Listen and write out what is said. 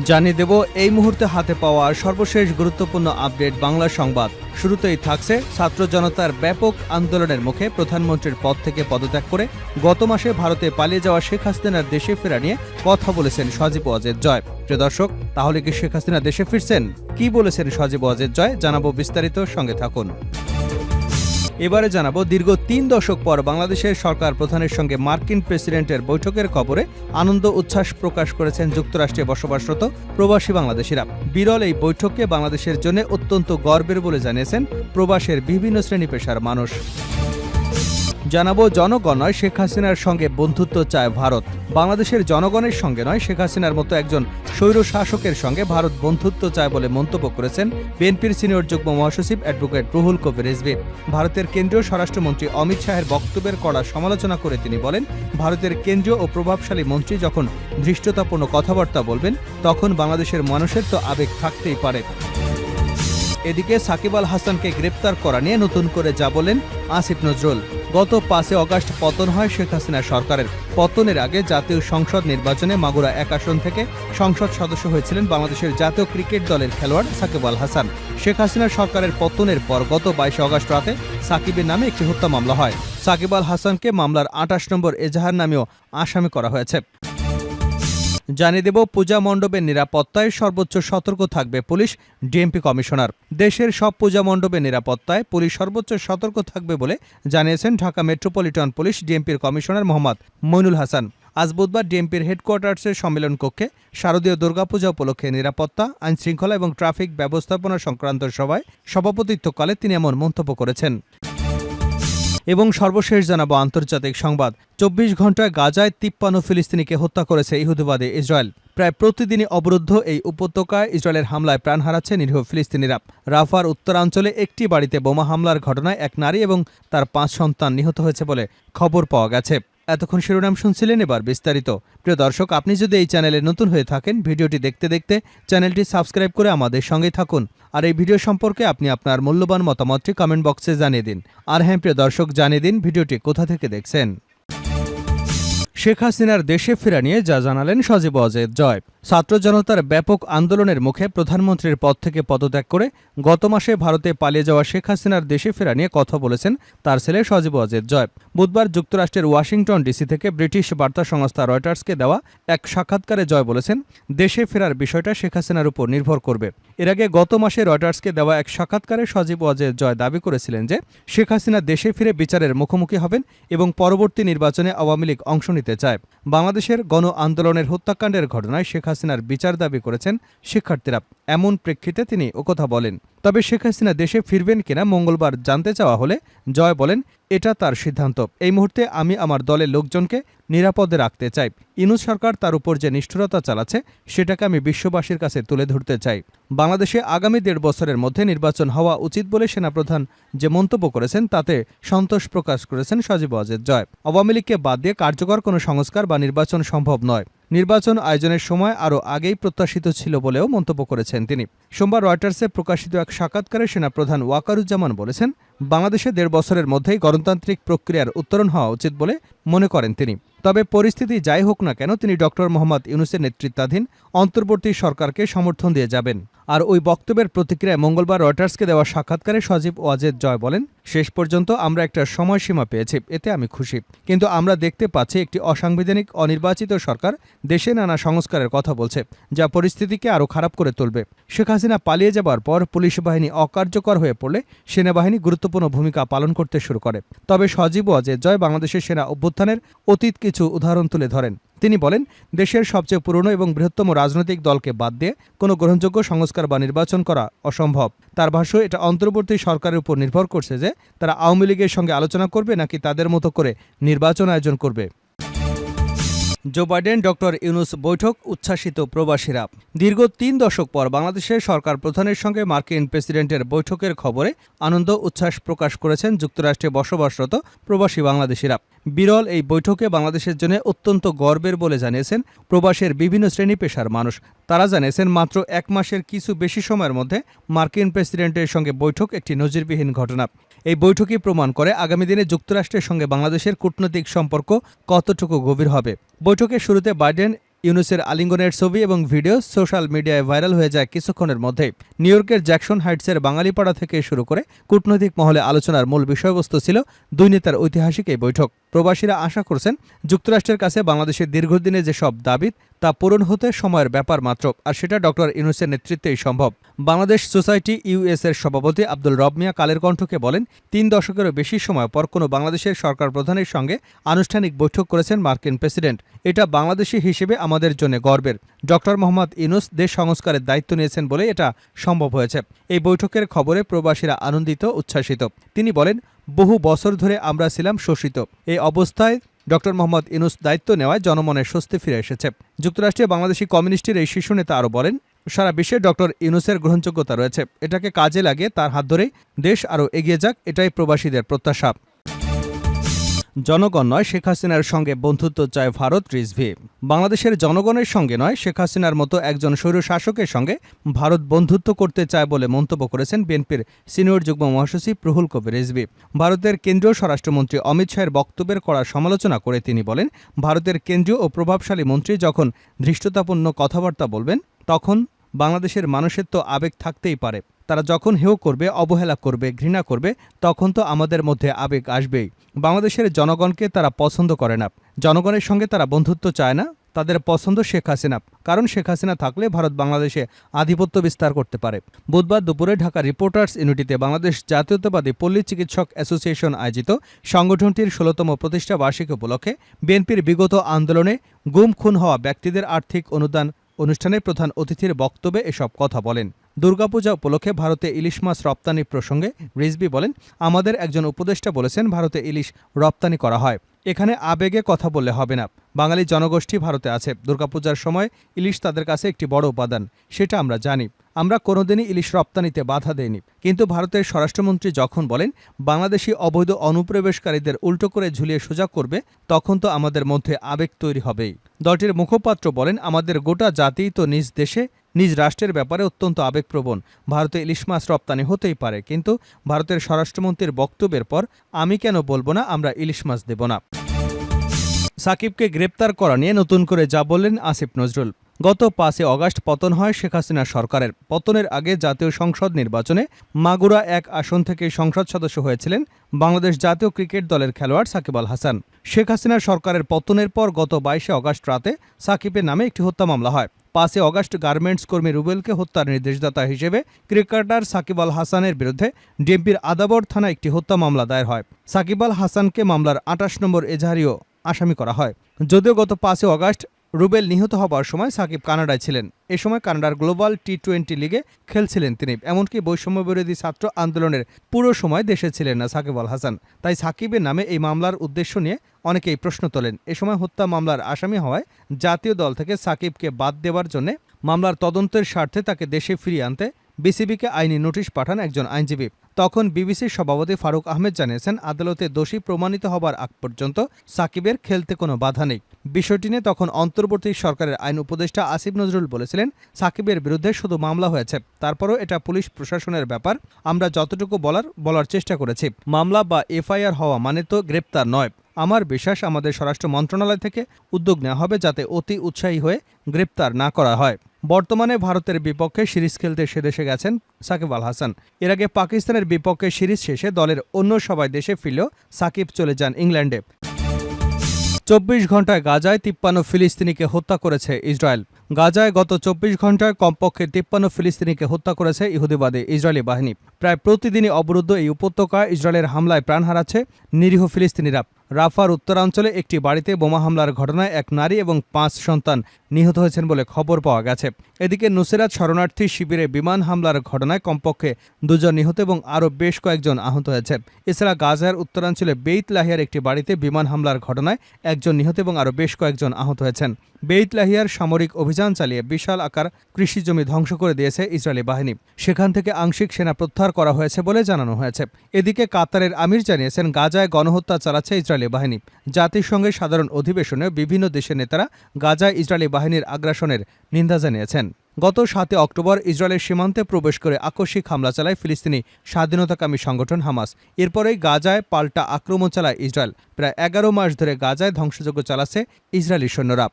জানিয়ে দেব এই মুহূর্তে হাতে পাওয়া সর্বশেষ গুরুত্বপূর্ণ আপডেট বাংলা সংবাদ। শুরুতেই থাকছে ছাত্র জনতার ব্যাপক আন্দোলনের মুখে প্রধানমন্ত্রীর পদ থেকে পদত্যাগ করে গত মাসে ভারতে পালিয়ে যাওয়া শেখ হাসিনার দেশে ফেরা নিয়ে কথা বলেছেন সজীব ওয়াজেদ জয়। প্রিয় দর্শক, তাহলে কি শেখ হাসিনা দেশে ফিরছেন? কি বলেছেন সজীব ওয়াজেদ জয় জানাবো বিস্তারিত, সঙ্গে থাকুন। এবারে জানাবো দীর্ঘ ৩ দশক পর বাংলাদেশের সরকার প্রধানের সঙ্গে মার্কিন প্রেসিডেন্টের বৈঠকের খবরে আনন্দ উচ্ছ্বাস প্রকাশ করেছেন যুক্তরাষ্ট্রে বসবাসরত প্রবাসী বাংলাদেশিরা। বিরল এই বৈঠককে বাংলাদেশের জন্য অত্যন্ত গর্বের বলে জানিয়েছেন প্রবাসের বিভিন্ন শ্রেণী পেশার মানুষ। জানাবো জনগণ নয়, শেখ হাসিনার সঙ্গে বন্ধুত্ব চায় ভারত। বাংলাদেশের জনগণের সঙ্গে নয়, শেখ হাসিনার মতো একজন স্বৈর শাসকের সঙ্গে ভারত বন্ধুত্ব চায় বলে মন্তব্য করেছেন বিএনপির সিনিয়র যুগ্ম মহাসচিব অ্যাডভোকেট রুহুল কবির রিজভী। ভারতের কেন্দ্রীয় স্বরাষ্ট্রমন্ত্রী অমিত শাহের বক্তব্যের কড়া সমালোচনা করে তিনি বলেন, ভারতের কেন্দ্রীয় ও প্রভাবশালী মন্ত্রী যখন ধৃষ্টতাপূর্ণ কথাবার্তা বলবেন তখন বাংলাদেশের মানুষের তো আবেগ থাকতেই পারে। এদিকে সাকিব আল হাসানকে গ্রেপ্তার করা নিয়ে নতুন করে যা বলেন আসিফ নজরুল। গত ৫ আগস্ট পতন হয় শেখ হাসিনা সরকারের। পতনের আগে জাতীয় সংসদ নির্বাচনে মাগুরা ১ আসন থেকে সংসদ সদস্য হয়েছিলেন বাংলাদেশের জাতীয় ক্রিকেট দলের খেলোয়াড় সাকিব আল হাসান। শেখ হাসিনা সরকারের পতনের পর গত ২২ আগস্ট রাতে সাকিবের নামে একটি হত্যা মামলা হয়। সাকিব আল হাসানকে মামলার ২৮ নম্বর এজাহার নামেও আসামি করা হয়েছে। জানিয়ে দেব পূজা মণ্ডপের নিরাপত্তায় সর্বোচ্চ সতর্ক থাকবে পুলিশ, ডিএমপি কমিশনার। দেশের সব পূজা মণ্ডপের নিরাপত্তায় পুলিশ সর্বোচ্চ সতর্ক থাকবে বলে জানিয়েছেন ঢাকা মেট্রোপলিটন পুলিশ ডিএমপির কমিশনার মোহাম্মদ মইনুল হাসান। আজ বুধবার ডিএমপির হেডকোয়ার্টার্সের সম্মেলন কক্ষে শারদীয় দুর্গাপূজা উপলক্ষে নিরাপত্তা, আইনশৃঙ্খলা এবং ট্রাফিক ব্যবস্থাপনা সংক্রান্ত সভায় সভাপতিত্বকালে তিনি এমন মন্তব্য করেছেন। এবং সর্বশেষ জানাবো আন্তর্জাতিক সংবাদ। ২৪ ঘণ্টায় গাজায় ৫৩ ফিলিস্তিনিকে হত্যা করেছে ইহুদিবাদী ইসরায়েল। প্রায় প্রতিদিনই অবরুদ্ধ এই উপত্যকায় ইসরায়েলের হামলায় প্রাণ হারাচ্ছে নিরীহ ফিলিস্তিনিরা। রাফার উত্তরাঞ্চলে একটি বাড়িতে বোমা হামলার ঘটনায় এক নারী এবং তার ৫ সন্তান নিহত হয়েছে বলে খবর পাওয়া গেছে। এতক্ষণ শিরোনাম শুনছিলেন, এবার বিস্তারিত। প্রিয় দর্শক, আপনি যদি এই চ্যানেলে নতুন হয়ে থাকেন, ভিডিওটি দেখতে দেখতে চ্যানেলটি সাবস্ক্রাইব করে আমাদের সঙ্গেই থাকুন। আর এই ভিডিও সম্পর্কে আপনি আপনার মূল্যবান মতামতটি কমেন্ট বক্সে জানিয়ে দিন। আর হ্যাঁ প্রিয় দর্শক, জানিয়ে দিন ভিডিওটি কোথা থেকে দেখছেন। শেখ হাসিনার দেশে ফেরা নিয়ে যা জানালেন সজীব ওয়াজেদ জয়। ছাত্র জনতার ব্যাপক আন্দোলনের মুখে প্রধানমন্ত্রীর পদ থেকে পদত্যাগ করে গত মাসে ভারতে পালিয়ে যাওয়া শেখ হাসিনার দেশে ফেরা নিয়ে কথা বলেছেন তার ছেলে সজীব ওয়াজেদ জয়। বুধবার যুক্তরাষ্ট্রের ওয়াশিংটন ডিসি থেকে ব্রিটিশ বার্তা সংস্থা রয়টার্সকে দেওয়া এক সাক্ষাৎকারে জয় বলেছেন, দেশে ফেরার বিষয়টা শেখ হাসিনার উপর নির্ভর করবে। এর আগে গত মাসে রয়টার্সকে দেওয়া এক সাক্ষাৎকারে সজীব ওয়াজেদ জয় দাবি করেছিলেন যে শেখ হাসিনা দেশে ফিরে বিচারের মুখোমুখি হবেন এবং পরবর্তী নির্বাচনে আওয়ামী লীগ অংশ নিতে চায়। বাংলাদেশের গণ আন্দোলনের হত্যাকাণ্ডের ঘটনায় শেখ হাসিনার বিচার দাবি করেছেন শিক্ষার্থীরা। এমন প্রেক্ষিতে তিনি ওকথা বলেন। তবে শেখ হাসিনা দেশে ফিরবেন কিনা মঙ্গলবার জানতে চাওয়া হলে জয় বলেন, এটা তার সিদ্ধান্ত। এই মুহূর্তে আমি আমার দলের লোকজনকে নিরাপদে রাখতে চাই। ইউনূস সরকার তার উপর যে নিষ্ঠুরতা চালাচ্ছে সেটাকে আমি বিশ্ববাসীর কাছে তুলে ধরতে চাই। বাংলাদেশে আগামী ১.৫ বছরের মধ্যে নির্বাচন হওয়া উচিত বলে সেনাপ্রধান যে মন্তব্য করেছেন তাতে সন্তোষ প্রকাশ করেছেন সজীব ওয়াজেদ জয়। আওয়ামী লীগকে বাদ দিয়ে কার্যকর কোনো সংস্কার বা নির্বাচন সম্ভব নয়। নির্বাচন আয়োজনের সময় আরও আগেই প্রত্যাশিত ছিল বলেও মন্তব্য করেছেন তিনি। সোমবার রয়টার্সে প্রকাশিত এক সাক্ষাৎকারে সেনাপ্রধান ওয়াকারুজ্জামান বলেছেন, বাংলাদেশে ১.৫ বছরের মধ্যেই গণতান্ত্রিক প্রক্রিয়ার উত্তরণ হওয়া উচিত বলে মনে করেন তিনি। তবে পরিস্থিতি যাই হোক না কেন তিনি ডক্টর মোহাম্মদ ইউনূসের নেতৃত্বাধীন অন্তর্বর্তী সরকারকে সমর্থন দিয়ে যাবেন। আর ওই বক্তব্যের প্রতিক্রিয়ায় মঙ্গলবার রয়টার্সকে দেওয়া সাক্ষাৎকারে সজীব ওয়াজেদ জয় বলেন, শেষ পর্যন্ত আমরা একটা সময়সীমা পেয়েছি, এতে আমি খুশি। কিন্তু আমরা দেখতে পাচ্ছি একটি অসাংবিধানিক অনির্বাচিত সরকার দেশে নানা সংস্কারের কথা বলছে, যা পরিস্থিতিকে আরও খারাপ করে তুলবে। শেখ হাসিনা পালিয়ে যাবার পর পুলিশ বাহিনী অকার্যকর হয়ে পড়লে সেনাবাহিনী গুরুত্বপূর্ণ ভূমিকা পালন করতে শুরু করে। তবে সজীব ওয়াজেদ জয় বাংলাদেশের সেনা অভ্যুত্থানের অতীত কিছু উদাহরণ তুলে ধরেন। তিনি বলেন, দেশের সবচেয়ে পুরনো এবং বৃহত্তম রাজনৈতিক দলকে বাদ দিয়ে কোনো গ্রহণযোগ্য সংস্কার বা নির্বাচন করা অসম্ভব। তার ভাষ্য, এটা অন্তর্বর্তী সরকারের উপর নির্ভর করছে যে তারা আওয়ামী লীগের সঙ্গে আলোচনা করবে নাকি তাদের মতো করে নির্বাচন আয়োজন করবে। জো বাইডেন ডক্টর ইউনূস বৈঠক, উচ্ছ্বাসিত প্রবাসীরা। দীর্ঘ ৩ দশক পর বাংলাদেশের সরকার প্রধানের সঙ্গে মার্কিন প্রেসিডেন্টের বৈঠকের খবরে আনন্দ উচ্ছ্বাস প্রকাশ করেছেন যুক্তরাষ্ট্রে বসবাসরত প্রবাসী বাংলাদেশিরা। বিরল এই বৈঠকে বাংলাদেশের জন্য অত্যন্ত গর্বের বলে জানিয়েছেন প্রবাসের বিভিন্ন শ্রেণী পেশার মানুষ। তারা জানিয়েছেন মাত্র ১ মাসের কিছু বেশি সময়ের মধ্যে মার্কিন প্রেসিডেন্টের সঙ্গে বৈঠক একটি নজিরবিহীন ঘটনা। এই বৈঠকই প্রমাণ করে আগামী দিনে যুক্তরাষ্ট্রের সঙ্গে বাংলাদেশের কূটনৈতিক সম্পর্ক কতটুকু গভীর হবে। বৈঠকের শুরুতে বাইডেন ইউনূসের আলিঙ্গনের ছবি এবং ভিডিও সোশ্যাল মিডিয়ায় ভাইরাল হয়ে যায় কিছুক্ষণের মধ্যেই। নিউ ইয়র্কের জ্যাকসন হাইটসের বাঙালিপাড়া থেকে শুরু করে কূটনৈতিক মহলে আলোচনার মূল বিষয়বস্তু ছিল দুই নেতার ঐতিহাসিক এই বৈঠক। প্রবাসীরা আশা করছেন যুক্তরাষ্ট্রের কাছে বাংলাদেশের দীর্ঘদিনে যেসব দাবি তা পূরণ হতে সময়ের ব্যাপার মাত্র, আর সেটা ডক্টর ইউনূসের নেতৃত্বেই সম্ভব। বাংলাদেশ সোসাইটি ইউএস এর সভাপতি আব্দুল রব মিয়া কালের কণ্ঠকে বলেন, ৩ দশকেরও বেশি সময় পর কোনো বাংলাদেশের সরকার প্রধানের সঙ্গে আনুষ্ঠানিক বৈঠক করেছেন মার্কিন প্রেসিডেন্ট। এটা বাংলাদেশি হিসেবে আমাদের জন্য গর্বের। ডক্টর মোহাম্মদ ইউনূস দেশ সংস্কারের দায়িত্ব নিয়েছেন বলে এটা সম্ভব হয়েছে। এই বৈঠকের খবরে প্রবাসীরা আনন্দিত, উচ্ছ্বাসিত। তিনি বলেন, বহু বছর ধরে আমরা ছিলাম শোষিত। এই অবস্থায় ডক্টর মোহাম্মদ ইউনূস দায়িত্ব নেওয়ায় জনমনের স্বস্তি ফিরে এসেছে। যুক্তরাষ্ট্রে বাংলাদেশি কমিউনিস্টের এই শীর্ষ নেতা আরও বলেন, সারা বিশ্বে ডক্টর ইউনূসের গ্রহণযোগ্যতা রয়েছে। এটাকে কাজে লাগিয়ে তার হাত ধরেই দেশ আরও এগিয়ে যাক, এটাই প্রবাসীদের প্রত্যাশা। জনগণ নয়, শেখ হাসিনার সঙ্গে বন্ধুত্ব চায় ভারত, রিজভী। বাংলাদেশের জনগণের সঙ্গে নয়, শেখ হাসিনার মতো একজন স্বৈরশাসকের সঙ্গে ভারত বন্ধুত্ব করতে চায় বলে মন্তব্য করেছেন বিএনপির সিনিয়র যুগ্ম মহাসচিব রুহুল কবির রিজভী। ভারতের কেন্দ্রীয় স্বরাষ্ট্রমন্ত্রী অমিত শাহের বক্তব্যের কড়া সমালোচনা করে তিনি বলেন, ভারতের কেন্দ্রীয় ও প্রভাবশালী মন্ত্রী যখন ধৃষ্টতাপূর্ণ কথাবার্তা বলবেন, তখন বাংলাদেশের মানুষের তো আবেগ থাকতেই পারে। তারা যখন হেয় করবে, অবহেলা করবে, ঘৃণা করবে, তখন তো আমাদের মধ্যে আবেগ আসবেই। বাংলাদেশের জনগণকে তারা পছন্দ করে না, জনগণের সঙ্গে তারা বন্ধুত্ব চায় না। তাদের পছন্দ শেখ হাসিনা, কারণ শেখ হাসিনা থাকলে ভারত বাংলাদেশে আধিপত্য বিস্তার করতে পারে। বুধবার দুপুরে ঢাকা রিপোর্টার্স ইউনিটিতে বাংলাদেশ জাতীয়তাবাদী পল্লী চিকিৎসক অ্যাসোসিয়েশন আয়োজিত সংগঠনটির ১৬তম প্রতিষ্ঠা বার্ষিকী উপলক্ষে বিএনপির বিগত আন্দোলনে গুম খুন হওয়া ব্যক্তিদের আর্থিক অনুদান অনুষ্ঠানের প্রধান অতিথির বক্তব্যে এসব কথা বলেন। দুর্গাপূজা উপলক্ষে ভারতে ইলিশ মাছ রপ্তানি প্রসঙ্গে রিজভী বলেন, আমাদের একজন উপদেষ্টা বলেছেন ভারতে ইলিশ রপ্তানি করা হয়। এখানে আবেগে কথা বললে হবে না। বাঙালি জনগোষ্ঠী ভারতে আছে। দুর্গাপূজার সময় ইলিশ তাদের কাছে একটি বড় উপাদান, সেটা আমরা জানি। আমরা কোনোদিনই ইলিশ রপ্তানিতে বাধা দেইনি। কিন্তু ভারতের স্বরাষ্ট্রমন্ত্রী যখন বলেন বাংলাদেশি অবৈধ অনুপ্রবেশকারীদের উল্টো করে ঝুলিয়ে সোজা করবে, তখন তো আমাদের মধ্যে আবেগ তৈরি হবেই। দলটির মুখপাত্র বলেন, আমাদের গোটা জাতিই তো নিজ দেশে নিজ রাষ্ট্রের ব্যাপারে অত্যন্ত আবেগপ্রবণ। ভারতে ইলিশ মাছ রপ্তানি হতেই পারে, কিন্তু ভারতের স্বরাষ্ট্রমন্ত্রীর বক্তব্যের পর আমি কেন বলবো না আমরা ইলিশ মাছ দেব না। সাকিবকে গ্রেপ্তার করা নিয়ে নতুন করে যা বললেন আসিফ নজরুল। গত ৫ আগস্ট পতন হয় শেখ হাসিনা সরকারের। পতনের আগে জাতীয় সংসদ নির্বাচনে মাগুরা ১ আসন থেকে সংসদ সদস্য হয়েছিলেন বাংলাদেশ জাতীয় ক্রিকেট দলের খেলোয়াড় সাকিব আল হাসান। শেখ হাসিনা সরকারের পতনের পর গত ২২ আগস্ট রাতে সাকিবের নামে একটি হত্যা মামলা হয়। ৫ আগস্ট গার্মেন্টস কর্মী রুবেলকে হত্যার নির্দেশদাতা হিসেবে ক্রিকেটার সাকিব আল হাসানের বিরুদ্ধে ডিএমপির আদাবর থানায় একটি হত্যা মামলা দায়ের হয়। সাকিব আল হাসানকে মামলার ২৮ নম্বর এজাহারিও আসামি করা হয়। যদিও গত ৫ আগস্ট রুবেল নিহত হবার সময় সাকিব কানাডায় ছিলেন। এ সময় কানাডার গ্লোবাল টি-20 লিগে খেলছিলেন তিনি। এমনকি বৈষম্যবিরোধী ছাত্র আন্দোলনের পুরো সময় দেশে ছিলেন না সাকিব আল হাসান। তাই সাকিবের নামে এই মামলার উদ্দেশ্য নিয়ে অনেকেই প্রশ্ন তোলেন। এ সময় হত্যা মামলার আসামি হওয়ায় জাতীয় দল থেকে সাকিবকে বাদ দেওয়ার জন্য মামলার তদন্তের স্বার্থে তাকে দেশে ফিরিয়ে আনতে বিসিবিকে আইনি নোটিশ পাঠান একজন আইনজীবী। তখন বিবিসির সভাপতি ফারুক আহমেদ জানিয়েছেন, আদালতে দোষী প্রমাণিত হবার আগ পর্যন্ত সাকিবের খেলতে কোনো বাধা নেই। বিষয়টি নিয়ে তখন অন্তর্বর্তী সরকারের আইন উপদেষ্টা আসিফ নজরুল বলেছিলেন, সাকিবের বিরুদ্ধে শুধু মামলা হয়েছে, তারপরও এটা পুলিশ প্রশাসনের ব্যাপার। আমরা যতটুকু বলার চেষ্টা করেছি। মামলা বা এফআইআর হওয়া মানে তো গ্রেপ্তার নয়। আমার বিশ্বাস আমাদের স্বরাষ্ট্র মন্ত্রণালয় থেকে উদ্যোগ নেওয়া হবে যাতে অতি উৎসাহী হয়ে গ্রেপ্তার না করা হয়। বর্তমানে ভারতের বিপক্ষে সিরিজ খেলতে সেদেশে গেছেন সাকিব আল হাসান। এর আগে পাকিস্তানের বিপক্ষে সিরিজ শেষে দলের অন্য সবাই দেশে ফিরলেও সাকিব চলে যান ইংল্যান্ডে। ২৪ ঘণ্টায় গাজায় ৫৩ ফিলিস্তিনিকে হত্যা করেছে ইসরায়েল। গাজায় গত ২৪ ঘণ্টায় কমপক্ষে ৫৩ ফিলিস্তিনিকে হত্যা করেছে ইহুদিবাদী ইসরায়েলি বাহিনী। প্রায় প্রতিদিনই অবরুদ্ধ এই উপত্যকায় ইসরায়েলের হামলায় প্রাণ হারাচ্ছে নিরীহ ফিলিস্তিনিরা। রাফার উত্তরাঞ্চলে একটি বাড়িতে বোমা হামলার ঘটনায় ১ নারী এবং ৫ সন্তান নিহত হয়েছেন বলে খবর পাওয়া গেছে। এদিকে নুসেরাত শরণার্থী শিবিরে বিমান হামলার ঘটনায় কমপক্ষে ২ জন নিহত এবং আরও বেশ কয়েকজন আহত হয়েছে। এছাড়া গাজার উত্তরাঞ্চলে বেইত লাহিয়ার একটি বাড়িতে বিমান হামলার ঘটনায় ১ জন নিহত এবং আরও বেশ কয়েকজন আহত হয়েছেন। বেইত লাহিয়ার সামরিক অভিযান চালিয়ে বিশাল আকার কৃষিজমি ধ্বংস করে দিয়েছে ইসরায়েলি বাহিনী। সেখান থেকে আংশিক সেনা প্রত্যাহার করা হয়েছে বলে জানানো হয়েছে। এদিকে কাতারের আমির জানিয়েছেন, গাজায় গণহত্যা চালাচ্ছে ইসরায়েলি বাহিনী। জাতিসংঘের সাধারণ অধিবেশনে বিভিন্ন দেশের নেতারা গাজায় ইসরায়েলি বাহিনীর আগ্রাসনের নিন্দা জানিয়েছেন। গত ৭ অক্টোবর ইসরায়েলের সীমান্তে প্রবেশ করে আকস্মিক হামলা চালায় ফিলিস্তিনি স্বাধীনতাকামী সংগঠন হামাস। এরপরেই গাজায় পাল্টা আক্রমণ চালায় ইসরায়েল। প্রায় ১১ মাস ধরে গাজায় ধ্বংসযজ্ঞ চালাচ্ছে ইসরায়েলি সৈন্যরা।